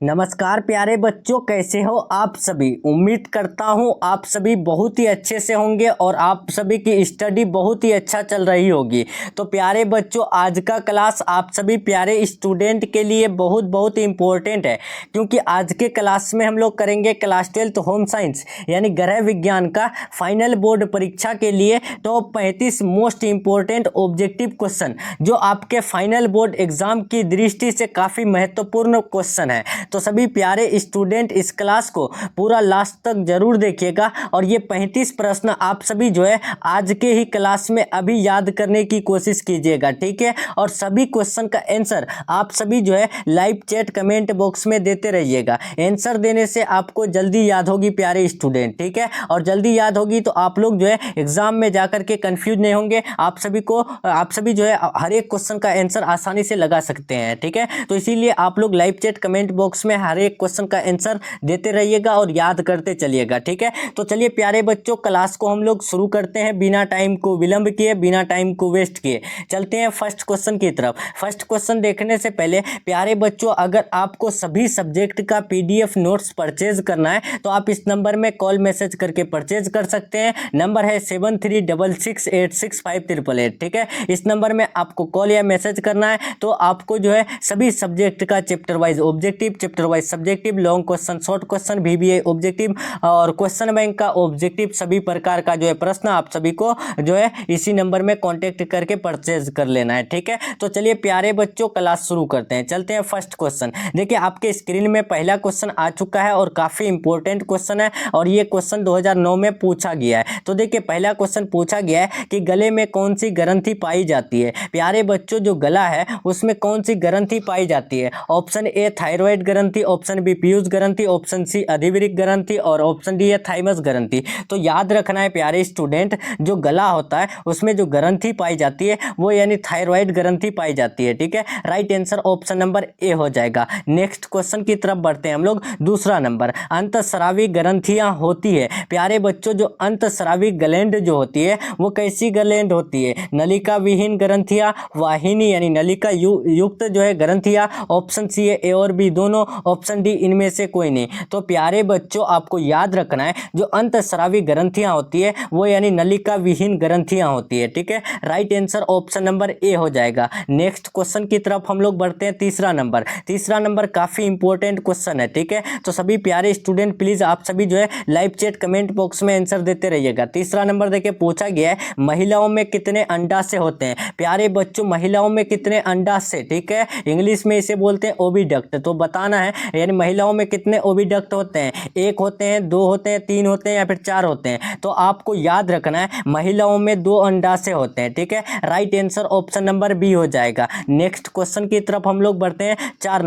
नमस्कार प्यारे बच्चों, कैसे हो आप सभी। उम्मीद करता हूँ आप सभी बहुत ही अच्छे से होंगे और आप सभी की स्टडी बहुत ही अच्छा चल रही होगी। तो प्यारे बच्चों, आज का क्लास आप सभी प्यारे स्टूडेंट के लिए बहुत बहुत इम्पोर्टेंट है, क्योंकि आज के क्लास में हम लोग करेंगे क्लास 12 होम साइंस यानी गृह विज्ञान का फाइनल बोर्ड परीक्षा के लिए top 35 most important objective question, जो आपके फाइनल बोर्ड एग्जाम की दृष्टि से काफ़ी महत्वपूर्ण क्वेश्चन है। तो सभी प्यारे स्टूडेंट इस क्लास को पूरा लास्ट तक जरूर देखिएगा और ये 35 प्रश्न आप सभी जो है आज के ही क्लास में अभी याद करने की कोशिश कीजिएगा, ठीक है। और सभी क्वेश्चन का आंसर आप सभी जो है लाइव चैट कमेंट बॉक्स में देते रहिएगा। आंसर देने से आपको जल्दी याद होगी प्यारे स्टूडेंट, ठीक है। और जल्दी याद होगी तो आप लोग जो है एग्जाम में जाकर के कंफ्यूज नहीं होंगे। आप सभी जो है हर एक क्वेश्चन का आंसर आसानी से लगा सकते हैं, ठीक है। तो इसीलिए आप लोग लाइव चैट कमेंट बॉक्स में हर एक क्वेश्चन का आंसर देते रहिएगा और याद करते चलिएगा, ठीक है। तो चलिए प्यारे बच्चों, क्लास को हम लोग शुरू करते हैं बिना टाइम को विलंब किए, बिना टाइम को वेस्ट किए। चलते हैं फर्स्ट क्वेश्चन की तरफ। फर्स्ट क्वेश्चन देखने से पहले प्यारे बच्चों, अगर आपको सभी सब्जेक्ट का PDF नोट्स परचेज करना है तो आप इस नंबर में कॉल मैसेज करके परचेज कर सकते हैं। नंबर है 7366865888, ठीक है। इस नंबर में आपको कॉल या मैसेज करना है। तो आपको जो है सभी सब्जेक्ट का chapter wise objective, chapter wise subjective, long question, short question, VBA objective और क्वेश्चन बैंक का ऑब्जेक्टिव, सभी प्रकार का जो है प्रश्न आप सभी को जो है इसी नंबर में कांटेक्ट करके परचेज कर लेना है, ठीक है। तो चलिए प्यारे बच्चों, क्लास शुरू करते हैं। चलते हैं फर्स्ट क्वेश्चन। देखिए आपके स्क्रीन में पहला क्वेश्चन आ चुका है और काफी इंपॉर्टेंट क्वेश्चन है और ये क्वेश्चन 2009 में पूछा गया है। तो देखिए पहला क्वेश्चन पूछा गया है कि गले में कौन सी ग्रंथि पाई जाती है। प्यारे बच्चों, जो गला है उसमें कौन सी ग्रंथि पाई जाती है। ऑप्शन ए थायराइड ग्रंथि, ऑप्शन बी पीयूष ग्रंथि, ऑप्शन सी अधिवृक्क ग्रंथि और ऑप्शन डी है थाइमस ग्रंथि। तो याद रखना है प्यारे स्टूडेंट, जो गला होता है उसमें जो ग्रंथि पाई जाती है वो यानी थायराइड ग्रंथि पाई जाती है, ठीक है। राइट आंसर ऑप्शन नंबर ए हो जाएगा। नेक्स्ट क्वेश्चन की तरफ बढ़ते हैं हम लोग। दूसरा नंबर, अंतःस्रावी ग्रंथियां होती है। प्यारे बच्चों, जो अंतःस्रावी ग्लैंड जो होती है वो कैसी ग्लैंड होती है। नलिका विहीन ग्रंथियां, वाहिनी यानी नलिका युक्त जो है ग्रंथियां। ऑप्शन सी है ए और बी दोनों, ऑप्शन डी इनमें से कोई नहीं। तो प्यारे बच्चों, आपको याद रखना है जो अंतःस्रावी ग्रंथियां होती है वो यानी नलिका विहीन ग्रंथियां होती है, ठीक है। राइट आंसर ऑप्शन नंबर ए हो जाएगा। नेक्स्ट क्वेश्चन की तरफ हम लोग बढ़ते हैं। तीसरा नंबर काफी इंपॉर्टेंट क्वेश्चन है, ठीक है। तो सभी प्यारे स्टूडेंट प्लीज आप सभी जो है लाइव चैट कमेंट बॉक्स में आंसर देते रहिएगा। तीसरा नंबर देखिए पूछा गया है, महिलाओं में कितने अंडाशय होते हैं। प्यारे बच्चों, महिलाओं में कितने अंडाशय, ठीक है। इंग्लिश में इसे बोलते हैं ओविडक्ट। तो बताना है यानी महिलाओं में कितने ओविडक्ट होते हैं। 1 होते हैं, 2 होते हैं, 3 होते हैं या फिर 4 होते हैं। तो आपको याद रखना है महिलाओं में 2 अंडाशय होते हैं, ठीक है। Right answer option number B हो जाएगा। नेक्स्ट क्वेश्चन की तरफ हम लोग बढ़ते हैं। 4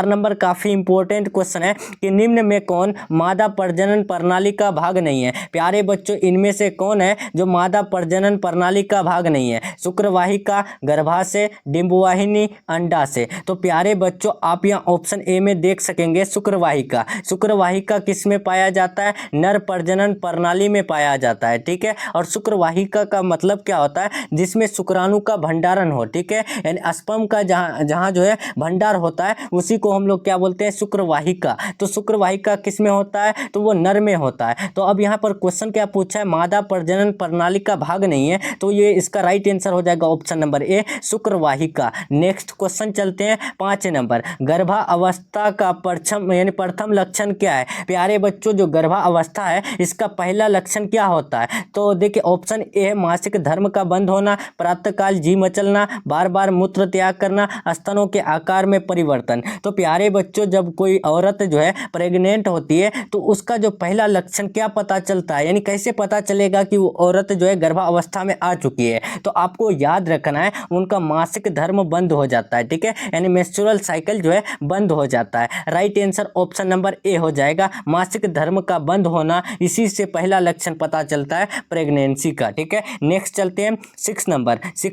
नंबर काफी इंपॉर्टेंट क्वेश्चन है कि निम्न में कौन मादा प्रजनन प्रणाली का भाग नहीं है। प्यारे बच्चों, इनमें से कौन है जो मादा प्रजनन प्रणाली का भाग नहीं है। शुक्रवाहिका, गर्भाशय, डिंबवाहिनी, अंडाशय। तो प्यारे बच्चों, आप यहाँ ऑप्शन ए में देख सकेंगे शुक्रवाहिका किस में पाया जाता है, नर प्रजनन प्रणाली में पाया जाता है, ठीक है। और शुक्रवाहिका का मतलब क्या होता है, जिसमें शुक्राणु का भंडारण हो, ठीक है। यानी स्पर्म का जहाँ जो है भंडार होता है उसी को हम लोग क्या बोलते हैं, शुक्रवाहिका। तो शुक्रवाहिका किस में होता है, तो वो नर में होता है। तो अब यहाँ पर क्वेश्चन क्या पूछा है, मादा प्रजनन प्रणाली का भाग नहीं है, तो ये इसका राइट आंसर हो जाएगा ऑप्शन नंबर ए, शुक्रवाहिका। नेक्स्ट क्वेश्चन चलते हैं। 5 नंबर, गर्भावस्था का प्रथम लक्षण क्या है। प्यारे बच्चों, जो गर्भावस्था है इसका पहला लक्षण क्या होता है। तो देखिए ऑप्शन ए है मासिक धर्म का बंद होना, प्रातःकाल जी मचलना, बार बार मूत्र त्याग करना, स्तनों के आकार में परिवर्तन। तो प्यारे बच्चों, जब कोई औरत जो है प्रेग्नेंट होती है तो उसका जो पहला लक्षण क्या पता चलता है, यानी कैसे पता चलेगा कि वो औरत जो है गर्भावस्था में आ चुकी है। तो आपको याद रखना है उनका मासिक धर्म बंद हो जाता है, ठीक है। यानी मेंस्ट्रुअल साइकिल जो है बंद हो जाता है। राइट आंसर ऑप्शन नंबर ए हो जाएगा, मासिक धर्म का बंद होना, इसी से पहला लक्षण पता चलता है प्रेगनेंसी का, ठीक है। नेक्स्ट चलते हैं 6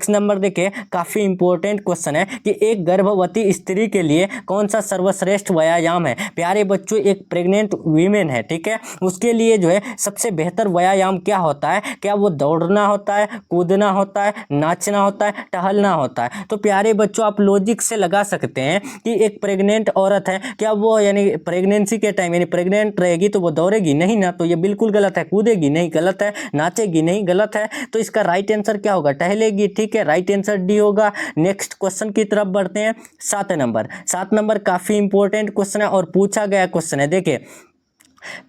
नंबर देखिए काफी इंपॉर्टेंट क्वेश्चन है कि एक गर्भवती स्त्री के लिए कौन सा सर्वश्रेष्ठ व्यायाम है। प्यारे बच्चों, एक प्रेग्नेंट वीमेन है, ठीक है, उसके लिए जो है सबसे बेहतर व्यायाम क्या होता है। क्या वो दौड़ना होता है, कूदना होता है, नाचना होता है, टहलना होता है। तो प्यारे बच्चों, आप लॉजिक से लगा सकते हैं कि एक प्रेग्नेंट औरत है क्या वो यानी प्रेगनेंसी के टाइम यानी प्रेग्नेंट रहेगी तो वो दौड़ेगी नहीं ना, तो ये बिल्कुल गलत है। कूदेगी नहीं, गलत है। नाचेगी नहीं, गलत है। तो इसका राइट आंसर क्या होगा? टहलेगी। ठीक है, राइट आंसर डी होगा। नेक्स्ट क्वेश्चन की तरफ बढ़ते हैं। 7 नंबर काफी इंपॉर्टेंट क्वेश्चन है और पूछा गया क्वेश्चन है। देखिए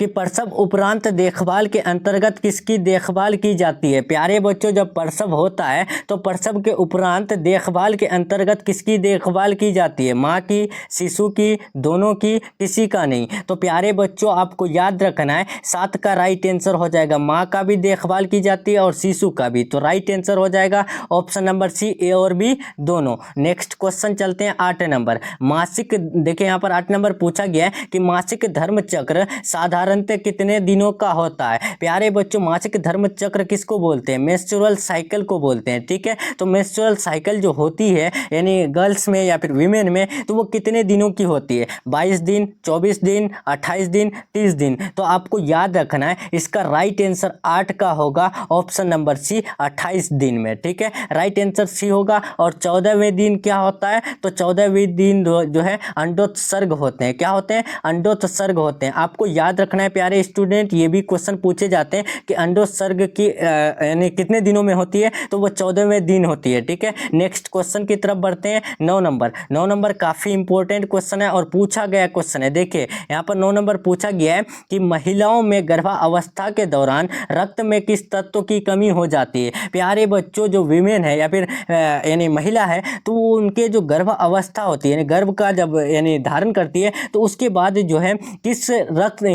कि प्रसव उपरांत देखभाल के अंतर्गत किसकी देखभाल की जाती है? प्यारे बच्चों, जब प्रसव होता है तो प्रसव के उपरांत देखभाल के अंतर्गत किसकी देखभाल की जाती है? माँ की, शिशु की, दोनों की, किसी का नहीं। तो प्यारे बच्चों आपको याद रखना है 7 का राइट आंसर हो जाएगा। माँ का भी देखभाल की जाती है और शिशु का भी। तो राइट आंसर हो जाएगा ऑप्शन नंबर सी, ए और बी दोनों। नेक्स्ट क्वेश्चन चलते हैं 8 नंबर। मासिक, देखिए यहाँ पर 8 नंबर पूछा गया है कि मासिक धर्म चक्र साधारणतः कितने दिनों का होता है? प्यारे बच्चों, मासिक धर्म चक्र किसको बोलते हैं? मेंस्ट्रुअल साइकिल को बोलते हैं। ठीक है, तो मेंस्ट्रुअल साइकिल जो होती है यानी गर्ल्स में या फिर वीमेन में, तो वो कितने दिनों की होती है? 22 दिन, 24 दिन, 28 दिन, 30 दिन। तो आपको याद रखना है इसका राइट आंसर 8 का होगा, ऑप्शन नंबर सी, 28 दिन में। ठीक है, राइट आंसर सी होगा। और 14वें दिन क्या होता है? तो 14वें दिन जो है अंडोत्सर्ग होते हैं। क्या होते हैं? अंडोत्सर्ग होते हैं। आपको याद रखना है प्यारे स्टूडेंट, ये भी क्वेश्चन पूछे जाते हैं कि अंडोत्सर्ग की यानी कितने दिनों में होती है? तो वो 14वें दिन होती है। ठीक है, नेक्स्ट क्वेश्चन की तरफ बढ़ते हैं। 9 नंबर। 9 नंबर काफी इंपॉर्टेंट क्वेश्चन है और पूछा गया क्वेश्चन है। देखिए यहाँ पर 9 नंबर पूछा गया है कि महिलाओं में गर्भावस्था के दौरान रक्त में किस तत्व की कमी हो जाती है? प्यारे बच्चों, जो वीमेन है या फिर यानी महिला है, तो उनके जो गर्भावस्था होती है यानी गर्भ का जब यानी धारण करती है, तो उसके बाद जो है किस रक्त यानी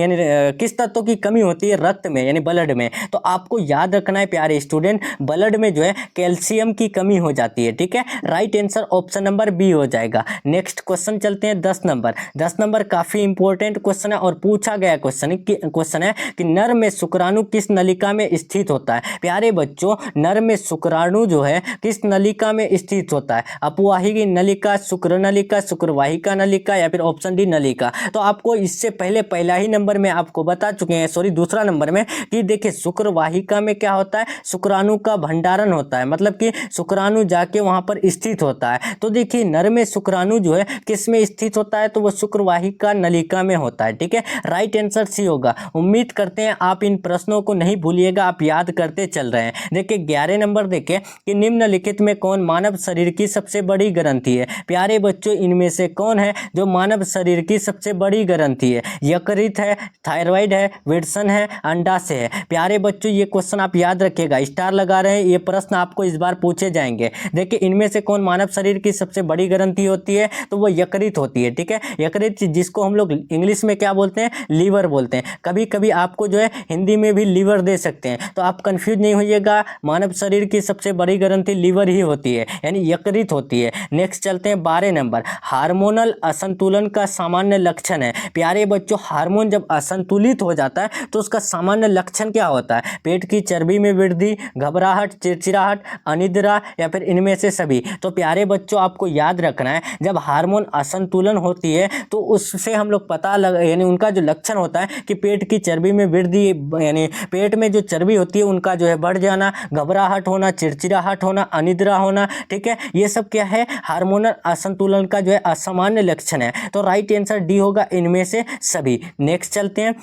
किस तत्व की कमी होती है? रक्त में यानी ब्लड में। तो आपको याद रखना है प्यारे स्टूडेंट, ब्लड में जो है कैल्शियम की कमी हो जाती है। ठीक है, right answer option number B हो जाएगा। नेक्स्ट क्वेश्चन चलते हैं 10 नंबर। 10 नंबर काफी इंपॉर्टेंट क्वेश्चन है और पूछा गया क्वेश्चन है कि नर में शुक्राणु किस नलिका में स्थित होता है? प्यारे बच्चों, नर में शुक्राणु जो है किस नलिका में स्थित होता है? अपवाहिकी नलिका, शुक्र नलिका, शुक्रवाहिका नलिका या फिर ऑप्शन डी नलिका। तो आपको इससे पहला ही नंबर में आपको बता चुके हैं, सॉरी दूसरा नंबर में, कि देखिए शुक्रवाहिका में क्या होता है? शुक्राणु का भंडारण होता है, मतलब कि शुक्राणु जाके वहां पर स्थित होता है। तो देखिए नर में शुक्राणु जो है किस में स्थित होता है? तो वो शुक्रवाहिका नलिका में होता है। ठीक है, राइट आंसर सी होगा। उम्मीद करते हैं आप इन प्रश्नों को नहीं भूलिएगा, आप याद करते चल रहे हैं। देखिए 11 नंबर देखिए कि निम्नलिखित में कौन मानव शरीर की सबसे बड़ी ग्रंथि है? प्यारे बच्चों, इनमें से कौन है जो मानव शरीर की सबसे बड़ी ग्रंथि है? यकृत है, थायराइड है, विट्सन है, अंडाशय है। प्यारे बच्चों, ये क्वेश्चन आप याद रखिएगा, स्टार लगा रहे हैं, ये प्रश्न आपको इस बार पूछे जाएंगे। देखिए इनमें से कौन मानव शरीर की सबसे बड़ी ग्रंथि होती है? तो वो यकृत होती है। ठीक है, यकृत जिसको हम लोग इंग्लिश में क्या बोलते हैं? लीवर बोलते हैं। कभी कभी आपको जो है हिंदी में भी लीवर दे सकते हैं, तो आप कंफ्यूज नहीं होइएगा। मानव शरीर की सबसे बड़ी ग्रंथि लीवर ही होती है यानी यकृत होती है। नेक्स्ट चलते हैं 12 नंबर। हार्मोनल असंतुलन का सामान्य लक्षण है? प्यारे बच्चों, हार्मोन जब असंतुलित हो जाता है तो उसका सामान्य लक्षण क्या होता है? पेट की चर्बी में वृद्धि, घबराहट, चिड़चिड़ाहट, अनिद्रा या फिर इनमें से सभी। तो प्यारे बच्चों आपको याद रखना है, जब हार्मोन असंतुलन होती है तो उससे हम लोग पता यानी उनका जो लक्षण होता है कि पेट की चर्बी में वृद्धि, यानी पेट में जो चर्बी होती है उनका जो है बढ़ जाना, घबराहट होना, चिड़चिड़ाहट होना, अनिद्रा होना। ठीक है, ये सब क्या है? हार्मोनल असंतुलन का जो है असामान्य लक्षण है। तो राइट आंसर डी होगा इनमें से सभी। नेक्स्ट चलते हैं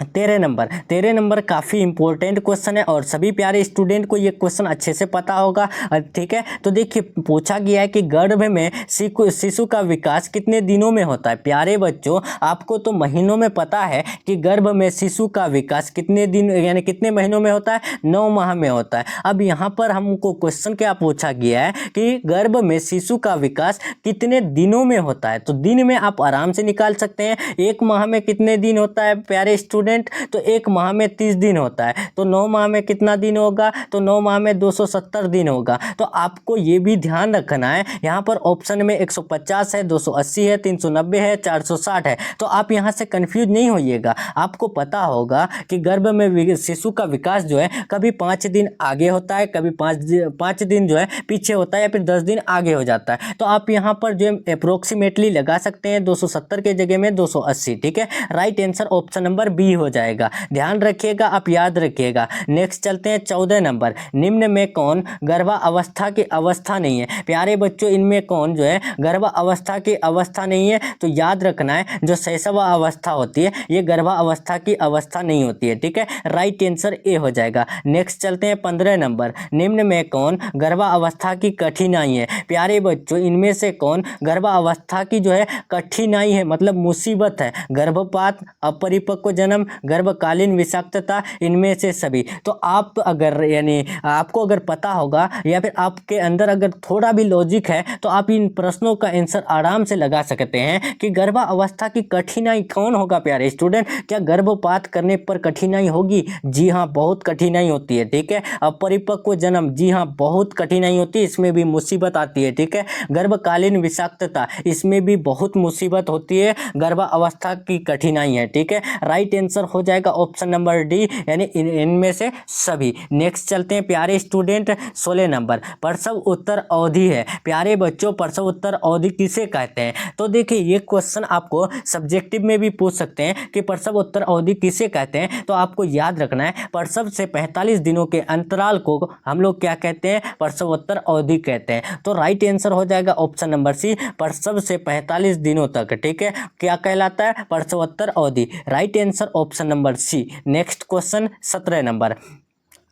13 नंबर। 13 नंबर काफ़ी इंपॉर्टेंट क्वेश्चन है और सभी प्यारे स्टूडेंट को ये क्वेश्चन अच्छे से पता होगा। ठीक है, तो देखिए पूछा गया है कि गर्भ में शिशु का विकास कितने दिनों में होता है? प्यारे बच्चों, आपको तो महीनों में पता है कि गर्भ में शिशु का विकास कितने दिन यानी कितने महीनों में होता है? 9 माह में होता है। अब यहाँ पर हमको क्वेश्चन क्या पूछा गया है कि गर्भ में शिशु का विकास कितने दिनों में होता है? तो दिन में आप आराम से निकाल सकते हैं। 1 माह में कितने दिन होता है प्यारे स्टूडेंट? तो 1 माह में 30 दिन होता है, तो 9 माह में कितना दिन होगा? तो 9 माह में 270 दिन होगा। तो आपको ये भी ध्यान रखना है, यहाँ पर ऑप्शन में 150 है, 280 है, 390 है, 460 है। तो आप यहाँ से कंफ्यूज नहीं होइएगा। आपको पता होगा कि गर्भ में शिशु का विकास जो है कभी 5 दिन आगे होता है, कभी 5 दिन जो है पीछे होता है या फिर 10 दिन आगे हो जाता है। तो आप यहाँ पर जो है अप्रोक्सीमेटली लगा सकते हैं 270 के जगह में 280। ठीक है, right answer option number B हो जाएगा। ध्यान रखिएगा, आप याद रखिएगा। नेक्स्ट चलते हैं 14 नंबर, निम्न में कौन गर्भावस्था की अवस्था नहीं है। प्यारे बच्चों, इनमें कौन जो है गर्भावस्था की अवस्था नहीं है, तो याद रखना है जो शैशव अवस्था होती है ये गर्भावस्था की अवस्था नहीं होती है, ठीक है। राइट आंसर ए हो जाएगा। नेक्स्ट चलते हैं 15 नंबर, निम्न में कौन गर्भावस्था की कठिनाई है। प्यारे बच्चों, इनमें से कौन गर्भावस्था की जो है कठिनाई है, मतलब मुसीबत है। गर्भपात, अपरिपक्व जन्म, गर्भकालीन विषाक्तता, इनमें से सभी। तो आप अगर यानी आपको अगर पता होगा या फिर आपके अंदर अगर थोड़ा भी लॉजिक है तो आप इन प्रश्नों का आंसर आराम से लगा सकते हैं कि गर्भावस्था की कठिनाई कौन होगा। प्यारे स्टूडेंट, क्या गर्भपात करने पर कठिनाई होगी? जी हाँ, बहुत कठिनाई होती है, ठीक है। अपरिपक्व जन्म, जी हाँ, बहुत कठिनाई होती है, इसमें भी मुसीबत आती है, ठीक है। गर्भकालीन विषाक्तता, इसमें भी बहुत मुसीबत होती है, गर्भावस्था की कठिनाई है, ठीक है। राइट आंसर हो जाएगा ऑप्शन नंबर डी, यानी इनमें से सभी। नेक्स्ट चलते हैं प्यारे स्टूडेंट 16 नंबर, प्रसव उत्तर अवधि है। प्यारे बच्चों, प्रसव उत्तर अवधि किसे कहते हैं? तो देखिए, ये क्वेश्चन आपको सब्जेक्टिव में भी पूछ सकते हैं कि प्रसव उत्तर अवधि किसे कहते हैं। तो आपको याद रखना है प्रसव से 45 दिनों के अंतराल को हम लोग क्या कहते हैं? प्रसवोत्तर अवधि कहते हैं। तो राइट आंसर हो जाएगा ऑप्शन नंबर सी, प्रसव से 45 दिनों तक, ठीक है। क्या कहलाता है? प्रसवोत्तर अवधि। Right answer option number C. Next question 17 नंबर,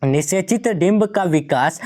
निषेचित डिंब का विकास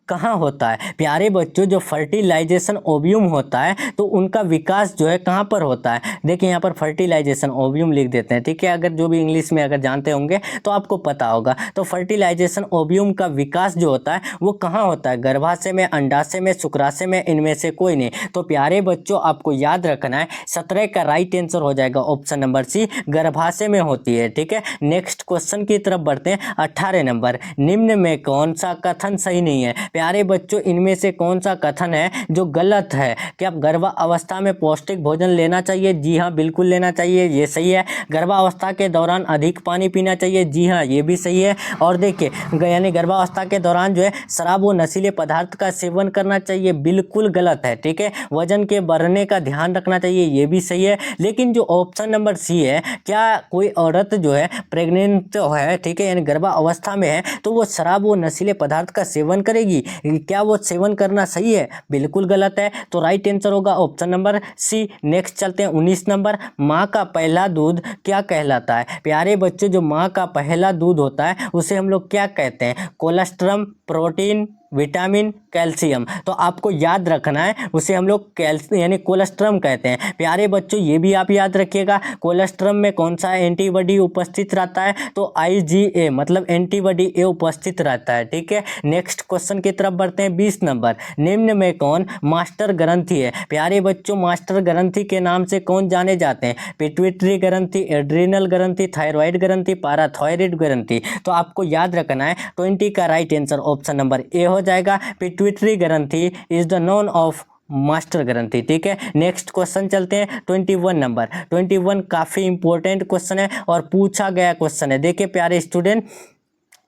कहाँ होता है? प्यारे बच्चों, जो फर्टिलाइजेशन ओव्यूम होता है तो उनका विकास जो है कहाँ पर होता है? देखिए यहाँ पर फर्टिलाइजेशन ओव्यूम लिख देते हैं, ठीक है। अगर जो भी इंग्लिश में अगर जानते होंगे तो आपको पता होगा। तो फर्टिलाइजेशन ओव्यूम का विकास जो होता है वो कहाँ होता है? गर्भाशय में, अंडाशय में, शुक्राशय में, इनमें से कोई नहीं। तो प्यारे बच्चों, आपको याद रखना है 17 का राइट आंसर हो जाएगा ऑप्शन नंबर सी, गर्भाशय में होती है, ठीक है। नेक्स्ट क्वेश्चन की तरफ बढ़ते हैं 18 नंबर, निम्न में कौन सा कथन सही नहीं है? प्यारे बच्चों, इनमें से कौन सा कथन है जो गलत है? क्या गर्भावस्था में पौष्टिक भोजन लेना चाहिए? जी हाँ, बिल्कुल लेना चाहिए, ये सही है। गर्भावस्था के दौरान अधिक पानी पीना चाहिए? जी हाँ, ये भी सही है। और देखिए, यानी गर्भावस्था के दौरान जो है शराब व नशीले पदार्थ का सेवन करना चाहिए? बिल्कुल गलत है, ठीक है। वजन के बढ़ने का ध्यान रखना चाहिए? ये भी सही है। लेकिन जो ऑप्शन नंबर सी है, क्या कोई औरत जो है प्रेग्नेंट है, ठीक है, यानी गर्भावस्था में है, तो वो शराब व नशीले पदार्थ का सेवन करेगी? क्या वो सेवन करना सही है? बिल्कुल गलत है। तो राइट आंसर होगा ऑप्शन नंबर सी। नेक्स्ट चलते हैं 19 नंबर, माँ का पहला दूध क्या कहलाता है? प्यारे बच्चों, जो माँ का पहला दूध होता है उसे हम लोग क्या कहते हैं? Colostrum, protein, vitamin, calcium. तो आपको याद रखना है उसे हम लोग यानी कोलेस्ट्रम कहते हैं। प्यारे बच्चों, ये भी आप याद रखिएगा, कोलेस्ट्रम में कौन सा एंटीबॉडी उपस्थित रहता है? तो IgA, मतलब एंटीबॉडी ए उपस्थित रहता है, ठीक है। नेक्स्ट क्वेश्चन की तरफ बढ़ते हैं 20 नंबर, निम्न में कौन मास्टर ग्रंथि है? प्यारे बच्चों, मास्टर ग्रंथि के नाम से कौन जाने जाते हैं? पिट्यूटरी ग्रंथि, एड्रिनल ग्रंथि, थायराइड ग्रंथि, पैराथायराइड ग्रंथि। तो आपको याद रखना है 20 का राइट आंसर ऑप्शन नंबर ए हो जाएगा। पिट्यूटरी ग्रंथि is the known of master ग्रंथि, ठीक है। नेक्स्ट क्वेश्चन चलते हैं 21 नंबर, 21 काफी इंपॉर्टेंट क्वेश्चन है और पूछा गया क्वेश्चन है। देखिए प्यारे स्टूडेंट,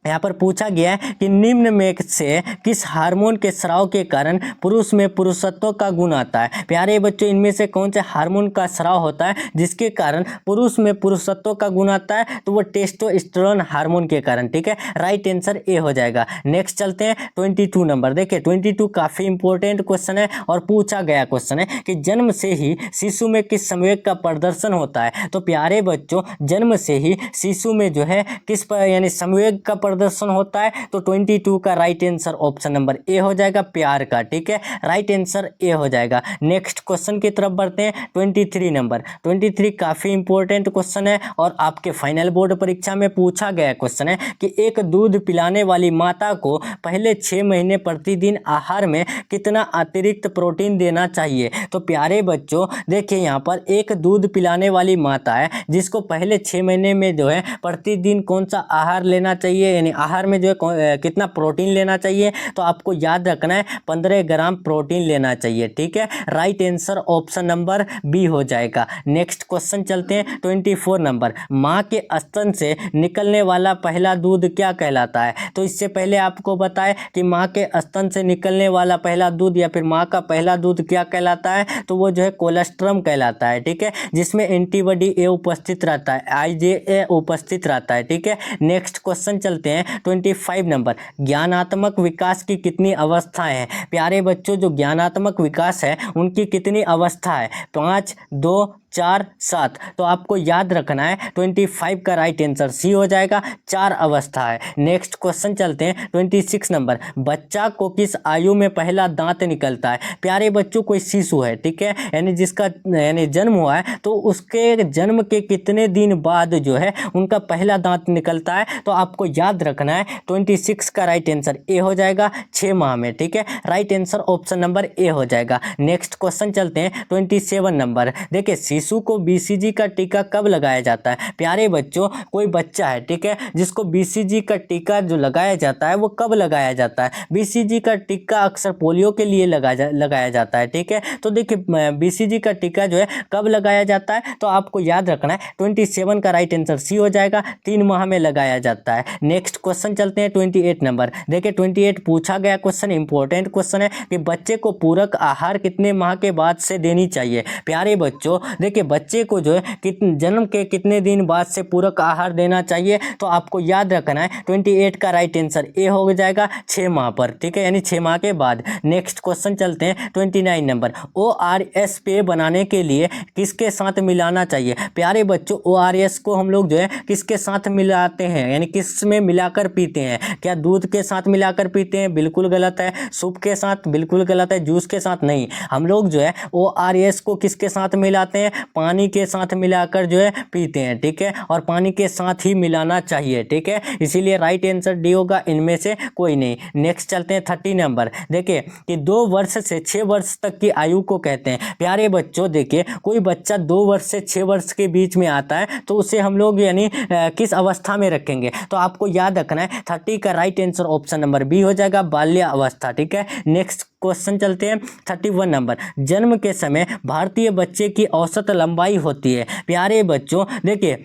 यहाँ पर पूछा गया है कि निम्न में से किस हार्मोन के स्राव के कारण पुरुष में पुरुषत्व का गुण आता है? प्यारे बच्चों, इनमें से कौन से हार्मोन का स्राव होता है जिसके कारण पुरुष में पुरुषत्व का गुण आता है? तो वो टेस्टोस्टेरोन हार्मोन के कारण, ठीक है। राइट आंसर ए हो जाएगा। नेक्स्ट चलते हैं 22 नंबर। देखिए 22 काफी इंपॉर्टेंट क्वेश्चन है और पूछा गया क्वेश्चन है कि जन्म से ही शिशु में किस संवेग का प्रदर्शन होता है? तो प्यारे बच्चों, जन्म से ही शिशु में जो है किस यानी संवेग का प्रदर्शन होता है? तो 22 का राइट आंसर ऑप्शन नंबर ए हो जाएगा, प्यार का, ठीक है। राइट आंसर ए हो जाएगा। नेक्स्ट क्वेश्चन की तरफ बढ़ते हैं 23 नंबर। 23 काफी इंपॉर्टेंट क्वेश्चन है और आपके फाइनल बोर्ड परीक्षा में पूछा गया क्वेश्चन है कि एक दूध पिलाने वाली माता को पहले 6 महीने प्रतिदिन आहार में कितना अतिरिक्त प्रोटीन देना चाहिए? तो प्यारे बच्चों, देखिए यहाँ पर एक दूध पिलाने वाली माता है जिसको पहले 6 महीने में जो है प्रतिदिन कौन सा आहार लेना चाहिए, यानी आहार में जो है कितना प्रोटीन लेना चाहिए, तो आपको याद रखना है 15 ग्राम प्रोटीन लेना चाहिए। ठीक है, right answer option number B हो जाएगा। नेक्स्ट क्वेश्चन चलते हैं 24 नंबर। माँ के स्तन से निकलने वाला पहला दूध क्या कहलाता है? तो इससे पहले आपको बताएं कि माँ के स्तन से निकलने वाला पहला दूध या फिर माँ का पहला दूध क्या कहलाता है, तो वो जो है कोलेस्ट्रम कहलाता है। ठीक है, जिसमें एंटीबॉडी ए उपस्थित रहता है, IgA उपस्थित रहता है। ठीक है, नेक्स्ट क्वेश्चन चलते हैं 25 नंबर। ज्ञानात्मक विकास की कितनी अवस्थाएं हैं? प्यारे बच्चों, जो ज्ञानात्मक विकास है उनकी कितनी अवस्था है? 5, 2, 4, 7। तो आपको याद रखना है 25 का राइट आंसर सी हो जाएगा, 4 अवस्था है। नेक्स्ट क्वेश्चन चलते हैं 26 नंबर। बच्चा को किस आयु में पहला दांत निकलता है? प्यारे बच्चों, कोई शिशु है, ठीक है, यानी जिसका यानी जन्म हुआ है, तो उसके जन्म के कितने दिन बाद जो है उनका पहला दांत निकलता है? तो आपको याद रखना है 26 का राइट आंसर ए हो जाएगा, 6 माह में। ठीक है, राइट आंसर ऑप्शन नंबर ए हो जाएगा। नेक्स्ट क्वेश्चन चलते हैं 27 नंबर। देखिए, शिशु को BCG का टीका कब लगाया जाता है? प्यारे बच्चों, कोई बच्चा है, ठीक है, जिसको BCG का टीका जो लगाया जाता है वो कब लगाया जाता है? BCG का टीका अक्सर पोलियो के लिए लगाया जाता है। ठीक है, तो देखिए BCG का टीका जो है कब लगाया जाता है, तो आपको याद रखना है 27 का राइट आंसर सी हो जाएगा, 3 माह में लगाया जाता है। नेक्स्ट क्वेश्चन चलते हैं 28 नंबर। देखिए 28 पूछा गया क्वेश्चन, इंपॉर्टेंट क्वेश्चन है कि बच्चे को पूरक आहार कितने माह के बाद से देनी चाहिए? प्यारे बच्चों, देखिए बच्चे को जो है जन्म के कितने दिन बाद से पूरक आहार देना चाहिए, तो आपको याद रखना है 28 का राइट आंसर ए हो जाएगा, 6 माह पर। ठीक है, यानी 6 माह के बाद। नेक्स्ट क्वेश्चन चलते हैं 29 नंबर। ORS पेय बनाने के लिए किसके साथ मिलाना चाहिए? प्यारे बच्चों, ORS को हम लोग जो है किसके साथ मिलाते हैं, यानी किस में मिलाकर पीते हैं? क्या दूध के साथ मिलाकर पीते हैं? बिल्कुल गलत है। सूप के साथ? बिल्कुल गलत है। जूस के साथ? नहीं। हम लोग जो है ORS को किसके साथ मिलाते हैं? पानी के साथ मिलाकर जो है पीते हैं। ठीक है, और पानी के साथ ही मिलाना चाहिए। ठीक है, इसीलिए राइट आंसर डी होगा, इनमें से कोई नहीं। नेक्स्ट चलते हैं 30 नंबर। देखिए कि 2 वर्ष से 6 वर्ष तक की आयु को कहते हैं। प्यारे बच्चों, देखिए कोई बच्चा 2 वर्ष से 6 वर्ष के बीच में आता है, तो उसे हम लोग यानी किस अवस्था में रखेंगे? तो आपको याद रखना है 30 का right answer option number B हो जाएगा, बाल्य अवस्था। ठीक है, नेक्स्ट क्वेश्चन चलते हैं 31 नंबर। जन्म के समय भारतीय बच्चे की औसत लंबाई होती है। प्यारे बच्चों, देखिए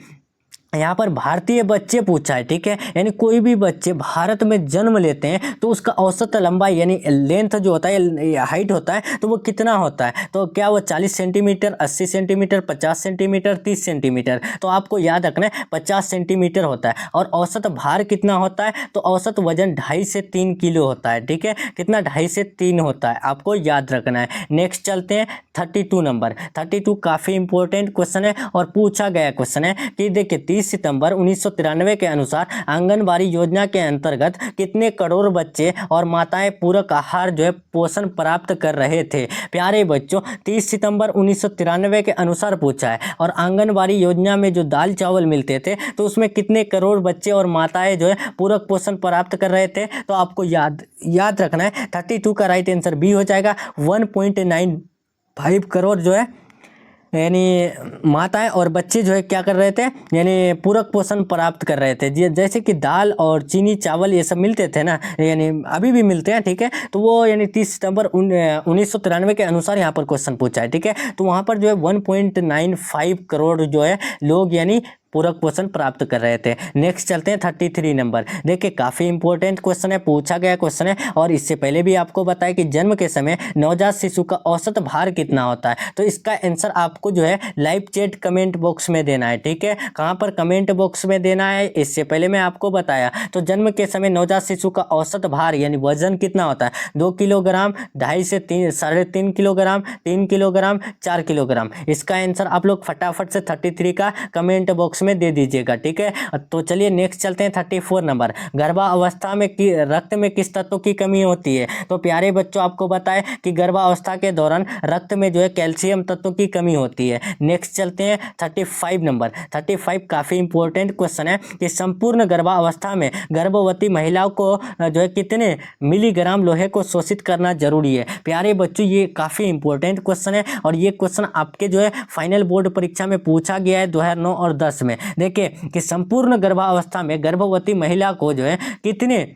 यहाँ पर भारतीय बच्चे पूछा है। ठीक है, यानी कोई भी बच्चे भारत में जन्म लेते हैं तो उसका औसत लंबाई यानी लेंथ जो होता है, हाइट होता है, तो वो कितना होता है? तो क्या वो 40 सेंटीमीटर, 80 सेंटीमीटर, 50 सेंटीमीटर, 30 सेंटीमीटर? तो आपको याद रखना है 50 सेंटीमीटर होता है। और औसत भार कितना होता है? तो औसत वजन 2.5 से 3 किलो होता है। ठीक है, कितना? 2.5 से 3 होता है, आपको याद रखना है। नेक्स्ट चलते हैं 32 नंबर। 32 काफ़ी इंपॉर्टेंट क्वेश्चन है और पूछा गया क्वेश्चन है कि देखिए 30 सितंबर 1993 के अनुसार आंगनबाड़ी योजना के अंतर्गत कितने करोड़ बच्चे और माताएं पूरक आहार जो है पोषण प्राप्त कर रहे थे? प्यारे बच्चों, 30 सितंबर 1993 के अनुसार पूछा है, और आंगनबाड़ी योजना में जो दाल चावल मिलते थे, तो उसमें कितने करोड़ बच्चे और माताएं जो है पूरक पोषण प्राप्त कर रहे थे? तो आपको याद रखना है 32 का राइट आंसर बी हो जाएगा, 1.95 करोड़ जो है यानी माताएं और बच्चे जो है क्या कर रहे थे, यानी पूरक पोषण प्राप्त कर रहे थे। जैसे कि दाल और चीनी चावल ये सब मिलते थे ना, यानी अभी भी मिलते हैं। ठीक है, तो वो यानी 30 सितंबर 1993 के अनुसार यहाँ पर क्वेश्चन पूछा है। ठीक है, तो वहाँ पर जो है 1.95 करोड़ जो है लोग यानी पूरक पोषण प्राप्त कर रहे थे। नेक्स्ट चलते हैं 33 नंबर। देखिए काफ़ी इंपॉर्टेंट क्वेश्चन है, पूछा गया क्वेश्चन है, और इससे पहले भी आपको बताया कि जन्म के समय नवजात शिशु का औसत भार कितना होता है। तो इसका आंसर आपको जो है लाइव चैट कमेंट बॉक्स में देना है। ठीक है, कहाँ पर? कमेंट बॉक्स में देना है। इससे पहले मैं आपको बताया, तो जन्म के समय नवजात शिशु का औसत भार यानी वजन कितना होता है? 2 किलोग्राम, 2.5 से 3.5 किलोग्राम, 3 किलोग्राम, 4 किलोग्राम। इसका आंसर आप लोग फटाफट से 33 का कमेंट बॉक्स में दे दीजिएगा। ठीक है, तो चलिए नेक्स्ट चलते हैं 34 नंबर। गर्भावस्था में रक्त में किस तत्व की कमी होती है? तो प्यारे बच्चों, आपको बताएं कि गर्भावस्था के दौरान रक्त में जो है कैल्शियम तत्व की कमी होती है। नेक्स्ट चलते हैं 35 नंबर। 35 काफ़ी इंपॉर्टेंट क्वेश्चन है कि संपूर्ण गर्भावस्था में गर्भवती महिलाओं को जो है कितने मिलीग्राम लोहे को शोषित करना जरूरी है? प्यारे बच्चों, ये काफ़ी इंपॉर्टेंट क्वेश्चन है, और ये क्वेश्चन आपके जो है फाइनल बोर्ड परीक्षा में पूछा गया है 2009 और 10 में। में देखिए कि संपूर्ण गर्भावस्था में गर्भवती महिला को जो है कितने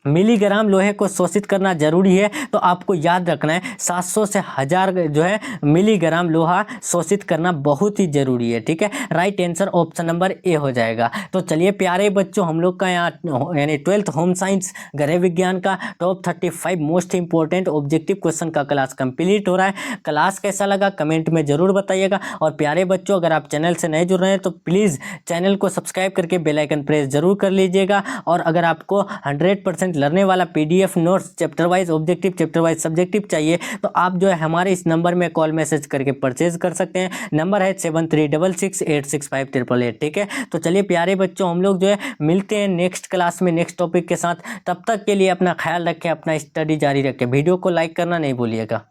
मिलीग्राम लोहे को शोषित करना जरूरी है, तो आपको याद रखना है 700 से 1000 जो है मिलीग्राम लोहा शोषित करना बहुत ही जरूरी है। ठीक है, राइट आंसर ऑप्शन नंबर ए हो जाएगा। तो चलिए प्यारे बच्चों, हम लोग का यहाँ यानी 12th होम साइंस गृह विज्ञान का top 35 most important objective question का क्लास कंप्लीट हो रहा है। क्लास कैसा लगा कमेंट में जरूर बताइएगा। और प्यारे बच्चों, अगर आप चैनल से नए जुड़ रहे हैं तो प्लीज़ चैनल को सब्सक्राइब करके बेल आइकन प्रेस जरूर कर लीजिएगा। और अगर आपको 100% लर्ने वाला PDF notes chapter wise objective chapter wise subjective चाहिए तो आप जो है हमारे इस नंबर में कॉल मैसेज करके परचेज कर सकते हैं। नंबर है 7366865888। ठीक है, तो चलिए प्यारे बच्चों, हम लोग जो है मिलते हैं नेक्स्ट क्लास में नेक्स्ट टॉपिक के साथ। तब तक के लिए अपना ख्याल रखें, अपना स्टडी जारी रखें। वीडियो को लाइक करना नहीं भूलिएगा।